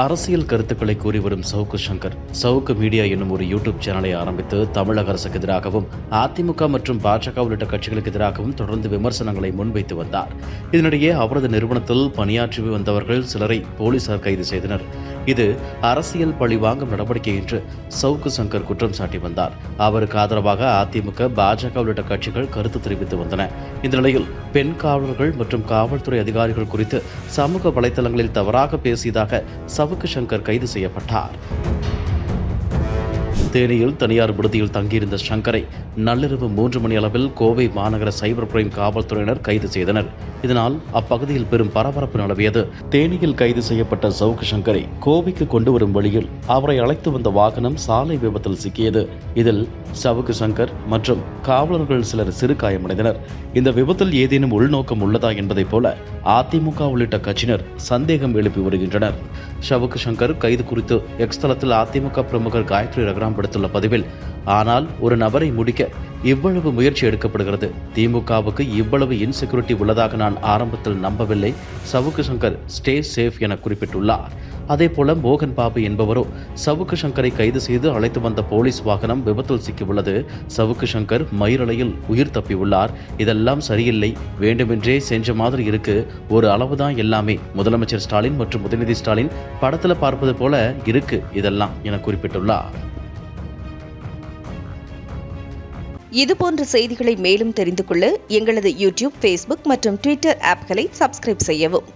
அரசியல் கருத்துக்களை கூறி வரும் சவுக்கு சங்கர் சவுக்கு மீடியா என்னும் ஒரு யூடியூப் சேனலை ஆரம்பித்து தமிழக அரசுக்கு எதிராகவும் அதிமுக மற்றும் பாஜக உள்ளிட்ட கட்சிகளுக்கு எதிராகவும் தொடர்ந்து விமர்சனங்களை முன்வைத்து வந்தார். இதனிடையே அவரது நிறுவனத்தில் பணியாற்றி வந்தவர்கள் சிலரை போலீசார் கைது செய்தனர். இது அரசியல் பழிவாங்கும் நடவடிக்கை என்று சவுக்கு சங்கர் குற்றம் சாட்டி வந்தார். அவருக்கு ஆதரவாக அதிமுக, பாஜக உள்ளிட்ட கட்சிகள் கருத்து தெரிவித்து வந்தன. இந்த நிலையில் பெண் காவலர்கள் மற்றும் காவல்துறை அதிகாரிகள் குறித்து சமூக வலைதளங்களில் தவறாக பேசியதாக சவுக்கு சங்கர் கைது செய்யப்பட்டார். தேனியில் தனியார் விடுதியில் தங்கியிருந்த சங்கரை நள்ளிரவு 3 மணி அளவில் கோவை மாநகர சைபர் கிரைம் காவல்துறையினர் கைது செய்தனர். இதனால் அப்பகுதியில் பெரும் பரபரப்பு நிலவியது. தேனியில் கைது செய்யப்பட்ட சவுக்கு சங்கரை கோவைக்கு கொண்டு வரும் வழியில் அவரை அழைத்து வந்த வாகனம் சாலை விபத்தில் சிக்கியது. இதில் சவுக்கு சங்கர் மற்றும் காவலர்கள் சிலர் சிறு காயமடைந்தனர். இந்த விபத்தில் ஏதேனும் உள்நோக்கம் உள்ளதா என்பதைப் போல அதிமுக உள்ளிட்ட கட்சியினர் சந்தேகம் எழுப்பி வருகின்றனர். சவுக்கு சங்கர் கைது குறித்து எக்ஸ் தளத்தில் அதிமுக பிரமுகர் காயத்ரி ரகுராம் விடுத்துள்ள பதிவில், ஆனால் ஒரு நபரை முடிக்க இவ்வளவு முயற்சி எடுக்கப்படுகிறது. திமுகவுக்கு இவ்வளவு இன்செக்யூரிட்டி உள்ளதாக நான் ஆரம்பத்தில் நம்பவில்லை. சவுக்கு சங்கர் ஸ்டே சேஃப் என குறிப்பிட்டுள்ளார். அதேபோல மோகன் பாபு என்பவரோ சவுக்கு சங்கரை கைது செய்து அழைத்து வந்த போலீஸ் வாகனம் விபத்தில் சிக்கியுள்ளது. சவுக்கு சங்கர் மயிரலையில் உயிர் தப்பியுள்ளார். இதெல்லாம் சரியில்லை, வேண்டுமென்றே செஞ்ச மாதிரி இருக்கு, ஒரு அளவுதான் எல்லாமே, முதலமைச்சர் ஸ்டாலின் மற்றும் உதயநிதி ஸ்டாலின் படத்துல பார்ப்பது போல இருக்கு இதெல்லாம் என குறிப்பிட்டுள்ளார். இதுபோன்ற செய்திகளை மேலும் தெரிந்து கொள்ள எங்களது யூடியூப், ஃபேஸ்புக் மற்றும் ட்விட்டர் ஆப்களை சப்ஸ்கிரைப் செய்யவும்.